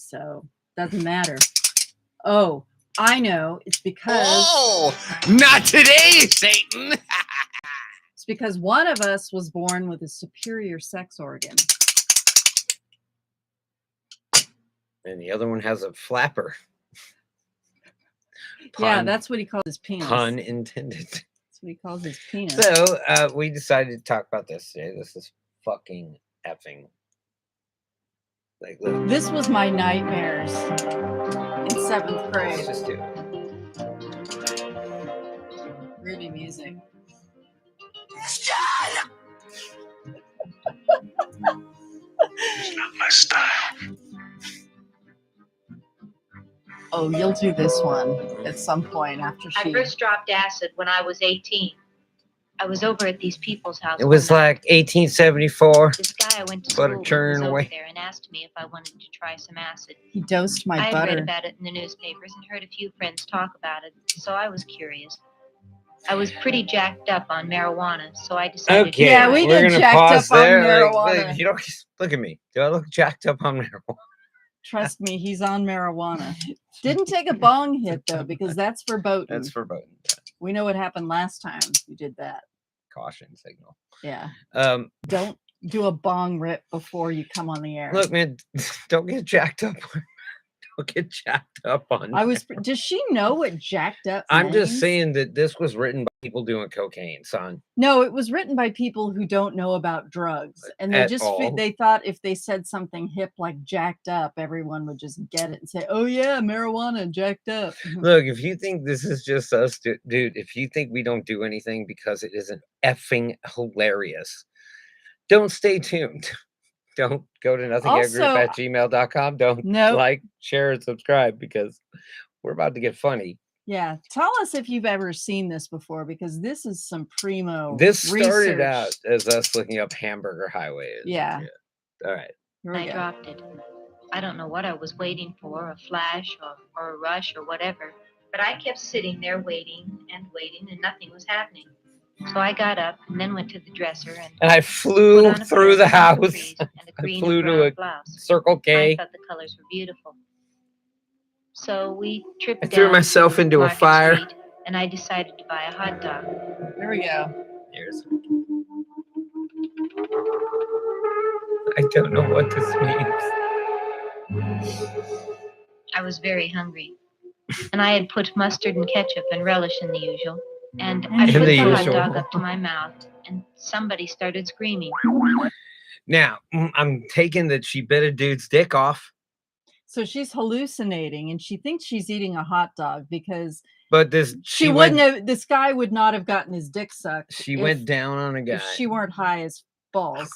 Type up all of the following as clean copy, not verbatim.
so doesn't matter. Oh, I know. It's because not today, Satan. It's because one of us was born with a superior sex organ. And the other one has a flapper. Yeah, that's what he calls his penis. Pun intended. That's what he calls his penis. So we decided to talk about this today. This is fucking effing. Like, look. This was my nightmares in 7th grade. Let's just do it. Groovy music. It's not my style. Oh, you'll do this one at some point after she... I first dropped acid when I was 18. I was over at these people's house. It was like 1874. This guy I went to Butter school with churn was away. over there and asked me if I wanted to try some acid. He dosed my I had butter. read about it in the newspapers and heard a few friends talk about it, so I was curious. I was pretty jacked up on marijuana, so I decided. Okay, Yeah, we we're get gonna jacked pause up on there. marijuana. You don't look at me. Do I look jacked up on marijuana? Trust me, he's on marijuana. Didn't take a bong hit, though, because that's verboten. That's verboten. We know what happened last time you did that. Caution signal. Yeah. Don't do a bong rip before you come on the air. Look, man, don't get jacked up. Don't get jacked up on. Does she know what jacked up I'm means? just saying that this was written by people doing cocaine, son. No, it was written by people who don't know about drugs, and they they thought if they said something hip like jacked up, everyone would just get it and say, "Oh yeah, marijuana, jacked up." Look, if you think this is just us, dude, if you think we don't do anything because it isn't effing hilarious, don't stay tuned. Don't go to nothingyetgroup@gmail.com. Don't like, share, and subscribe because we're about to get funny. Yeah. Tell us if you've ever seen this before, because this is some primo This started research. out as us looking up Hamburger Highway. Yeah. All right. I dropped it. I don't know what I was waiting for, a flash or a rush or whatever, but I kept sitting there waiting, and nothing was happening. So I got up and then went to the dresser and I flew through the house. I flew to a Circle K. I thought the colors were beautiful. So we tripped down. I threw myself into a fire. Street, and I decided to buy a hot dog. There we go. Here's. I don't know what this means. I was very hungry, and I had put mustard and ketchup and relish in the usual. And I put the hot dog up to my mouth, and somebody started screaming. Now, I'm taking that she bit a dude's dick off. So she's hallucinating, and she thinks she's eating a hot dog because. But this this guy would not have gotten his dick sucked. She went down on a guy. If she weren't high as balls.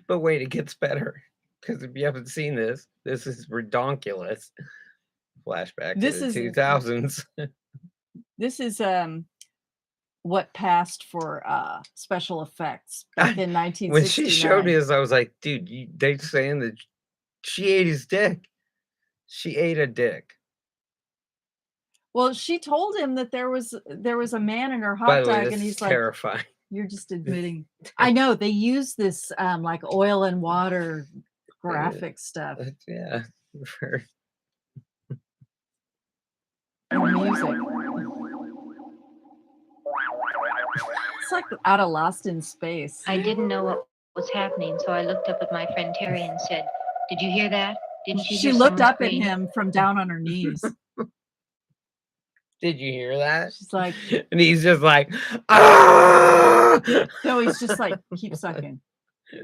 But wait, it gets better. Because if you haven't seen this, this is redonkulous. Flashback to the 2000s. This is what passed for special effects back in 1969. When she showed me this, I was like, dude, they're saying that she ate his dick. She ate a dick. Well, she told him that there was a man in her hot By the dog, way, and he's terrifying. Like, "You're just admitting." I know they use this like oil and water graphic stuff. Yeah. Music. It's like out of Lost in Space. I didn't know what was happening, so I looked up at my friend Terry and said, "Did you hear that? Didn't you?" She looked up at him from down on her knees. Did you hear that? She's like, and he's just like, ah! No, he's just like, keep sucking.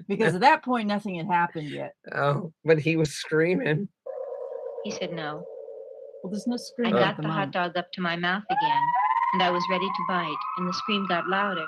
Because at that point, nothing had happened yet. Oh, but he was screaming. He said no. Well, there's no screaming. I got the hot dog up to my mouth again, and I was ready to bite, and the scream got louder.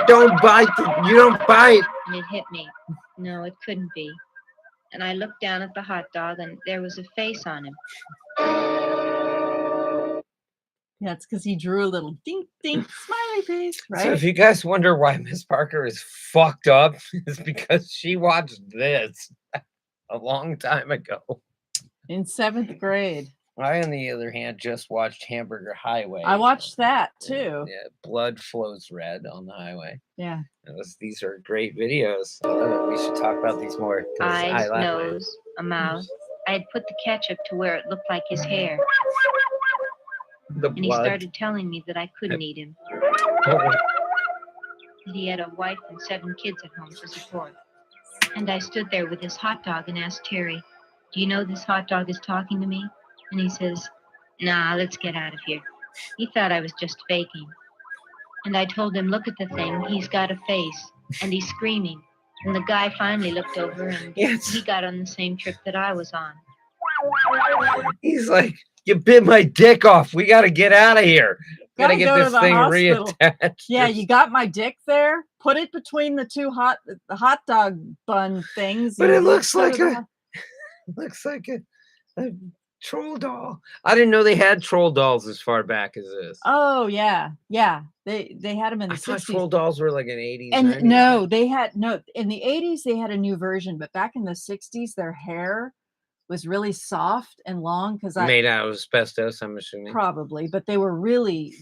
Don't bite. You don't bite. And it hit me. No, it couldn't be. And I looked down at the hot dog, and there was a face on him. Yeah, it's because he drew a little dink, dink, smiley face, right? So if you guys wonder why Miss Parker is fucked up, it's because she watched this a long time ago. In 7th grade. I, on the other hand, just watched Hamburger Highway. I watched that too. Yeah, blood flows red on the highway. Yeah. These are great videos. I love it. We should talk about these more. Eyes, nose, a mouth. I had put the ketchup to where it looked like his hair. And he started telling me that I couldn't eat him. That he had a wife and 7 kids at home to support. And I stood there with this hot dog and asked Terry, "Do you know this hot dog is talking to me?" And he says, "Nah, let's get out of here." He thought I was just faking. And I told him, "Look at the thing. He's got a face." And he's screaming. And the guy finally looked over and he got on the same trip that I was on. He's like, "You bit my dick off. We got to get out of here. Gotta get this thing reattached." Yeah, you got my dick there. Put it between the two hot dog bun things. But it looks like a troll doll. I didn't know they had troll dolls as far back as this. Oh yeah. They had them in the 60s. Troll dolls were like an 80s. And 90s. No, they had in the 80s they had a new version, but back in the 60s their hair was really soft and long because made out of asbestos, I'm assuming. Probably, but they were really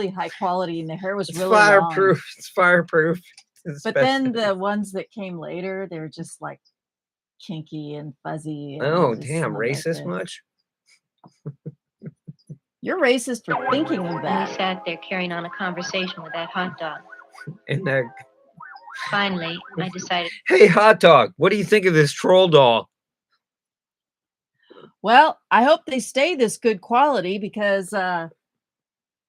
high quality, and the hair was really fireproof. Long. It's fireproof. But then the ones that came later, they were just like kinky and fuzzy. And oh damn! Racist much? You're racist for thinking of that. And he sat there carrying on a conversation with that hot dog. And that. Finally, I decided. Hey, hot dog! What do you think of this troll doll? Well, I hope they stay this good quality because in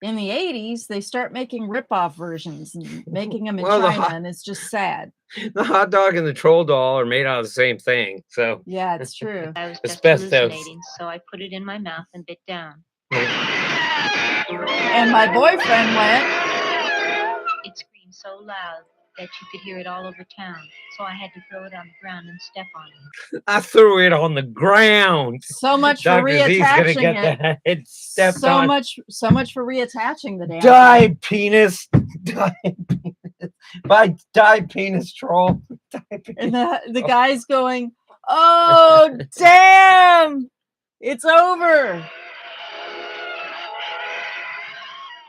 the 80s, they start making rip-off versions and making them in China, and it's just sad. The hot dog and the troll doll are made out of the same thing, so... Yeah, it's true. I was just hallucinating, so I put it in my mouth and bit down. And my boyfriend went... It screamed so loud that you could hear it all over town. So I had to throw it on the ground and step on it. I threw it on the ground. So much for reattaching it. So much for reattaching the damn Die penis. Die penis. By die penis troll. Die penis. And the guy's going, "Oh damn! It's over."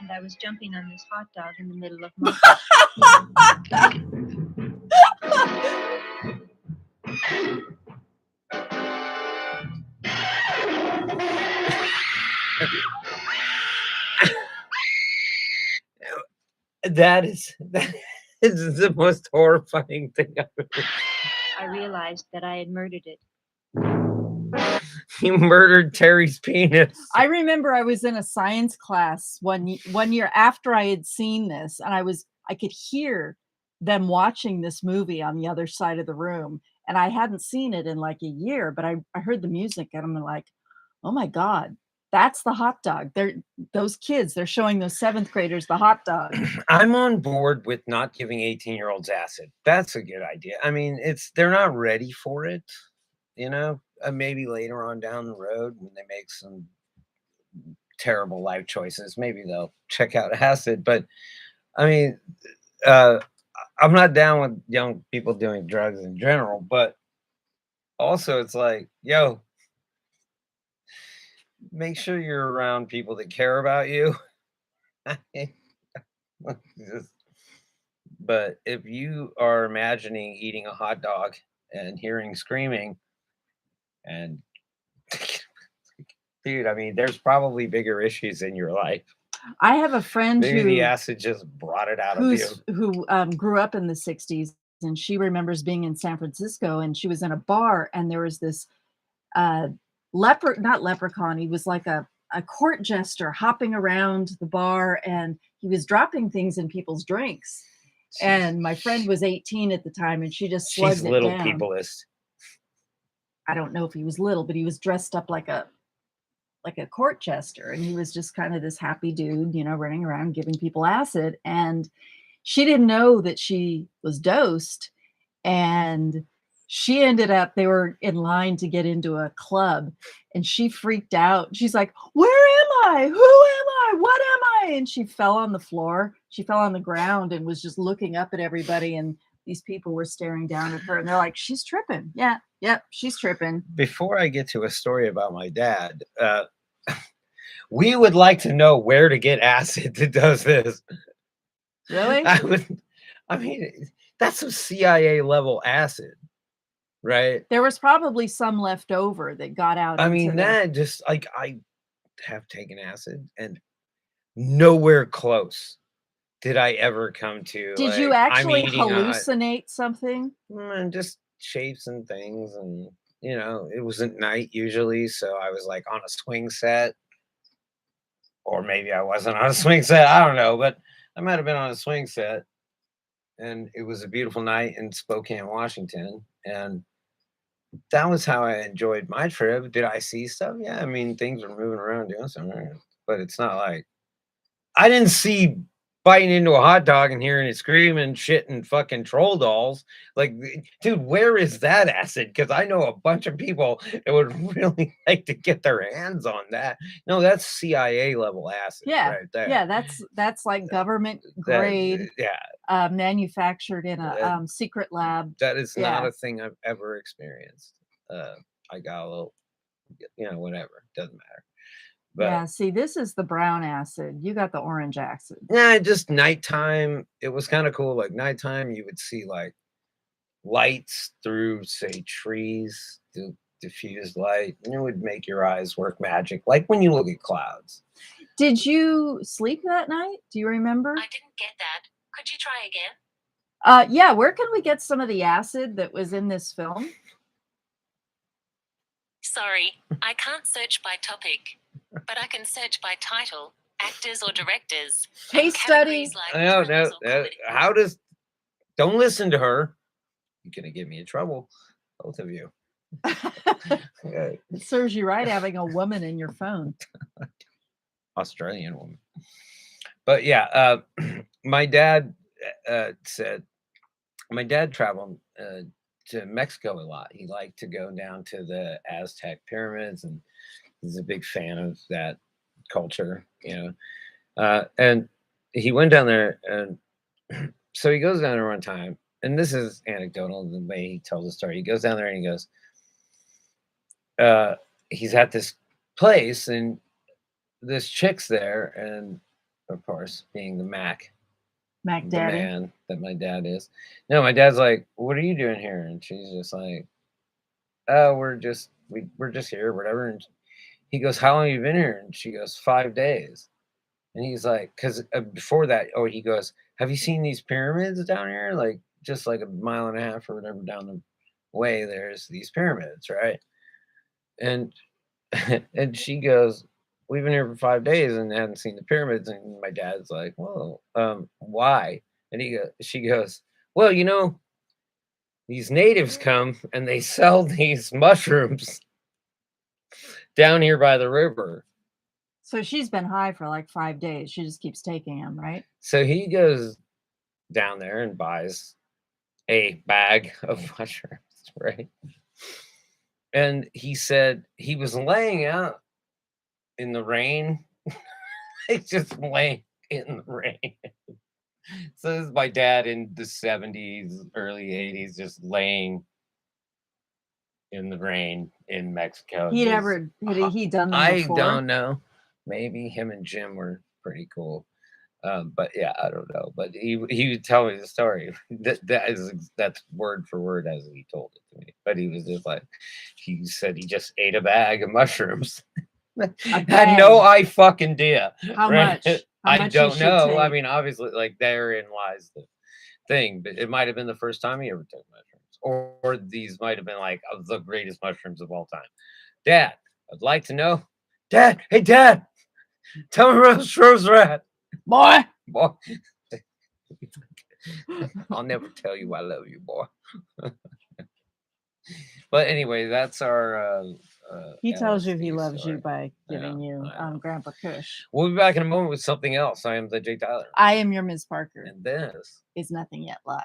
And I was jumping on this hot dog in the middle of my That is the most horrifying thing I've ever seen. I realized that I had murdered it. You murdered Terry's penis. I remember I was in a science class one year after I had seen this, and I could hear them watching this movie on the other side of the room, and I hadn't seen it in like a year, but I heard the music and I'm like, oh my God, that's the hot dog. Those kids, they're showing those 7th graders the hot dog. I'm on board with not giving 18-year-olds acid. That's a good idea. I mean, they're not ready for it, you know. Maybe later on down the road when they make some terrible life choices, maybe they'll check out acid. But I mean, I'm not down with young people doing drugs in general, but also it's like, yo, make sure you're around people that care about you. But if you are imagining eating a hot dog and hearing screaming, and dude, I mean, there's probably bigger issues in your life. I have a friend Maybe the acid just brought it out of you. Who grew up in the 60s, and she remembers being in San Francisco, and she was in a bar, and there was this not leprechaun, he was like a court jester hopping around the bar, and he was dropping things in people's drinks. And my friend was 18 at the time, and she just slugged it down. She's little peopleist. I don't know if he was little, but he was dressed up like a court jester, and he was just kind of this happy dude, you know, running around giving people acid. And she didn't know that she was dosed, and she ended up, they were in line to get into a club, and she freaked out. She's like, "Where am I? Who am I? What am I?" And she fell on the floor. She fell on the ground and was just looking up at everybody, and these people were staring down at her, and they're like, "She's tripping." Yep, she's tripping. Before I get to a story about my dad, We would like to know where to get acid that does this. Really? I mean, that's some CIA level acid, right? There was probably some left over that got out. I mean, that just like I have taken acid and nowhere close did I ever come to. Did like, you actually I'm eating hallucinate something? just shapes and things, and it was at night usually, so I was like on a swing set, or maybe I wasn't on a swing set. I don't know, but I might have been on a swing set, and it was a beautiful night in Spokane, Washington, and that was how I enjoyed my trip. Did I see stuff? Yeah, I mean, things were moving around doing something, but it's not like I didn't see biting into a hot dog and hearing it screaming shit and fucking troll dolls. Like, dude, where is that acid? Because I know a bunch of people that would really like to get their hands on that. No, that's CIA level acid, Yeah, right there. yeah, that's like government grade, manufactured in a secret lab. That is not Yeah. a thing I've ever experienced. I got a little, whatever, doesn't matter. But Yeah, see, this is the brown acid. You got the orange acid. yeah, just nighttime. It was kind of cool. Like nighttime, you would see like lights through, say, trees, diffused light, and it would make your eyes work magic, like when you look at clouds. Did you sleep that night? Do you remember? I didn't get that. Could you try again? Yeah, where can we get some of the acid that was in this film? Sorry, I can't search by topic, but I can search by title, actors or directors. and Case study. categories like No, thrillers or comedy. don't listen to her. You're gonna get me in trouble, both of you. It serves you right having a woman in your phone. Australian woman. But yeah, my dad said my dad traveled to Mexico a lot. He liked to go down to the Aztec pyramids, and he's a big fan of that culture, and he went down there, and so he goes down there one time, and this is anecdotal the way he tells the story. He goes down there and he goes, he's at this place, and this chick's there, and of course, being the Mac the Daddy. man that my dad is. No, my dad's like, "What are you doing here?" And she's just like, "Oh, we're just here, whatever." And he goes, "How long have you been here?" And she goes, "5 days." And he's like, because before that, he goes, "Have you seen these pyramids down here? Like just like a mile and a half or whatever down the way, there's these pyramids, right?" And and she goes, "We've been here for 5 days and hadn't seen the pyramids." And my dad's like, "Well, why?" And she goes, "Well, these natives come and they sell these mushrooms down here by the river." So she's been high for like 5 days. She just keeps taking them, right? So he goes down there and buys a bag of mushrooms, right? And he said he was laying out in the rain. It's just laying in the rain. So this is my dad in the 70s, early 80s, just laying in the rain in Mexico. Had he done them I before? don't know. Maybe him and Jim were pretty cool. But yeah, I don't know. But he would tell me the story. That's word for word as he told it to me. But he was just like, he said he just ate a bag of mushrooms. Had no fucking idea. How right? much? I don't know. I mean, obviously, like therein lies the thing. But it might have been the first time he ever took mushrooms, or these might have been like the greatest mushrooms of all time. Dad, I'd like to know. Dad, hey Dad, tell me where those shrooms are at. Boy. I'll never tell you I love you, boy. But anyway, that's our. He tells you he LSD loves story. you by Yeah, giving you I know. Grandpa Kush. We'll be back in a moment with something else. I am the Jay Tyler. I am your Ms. Parker. And this Is Nothing Yet Live.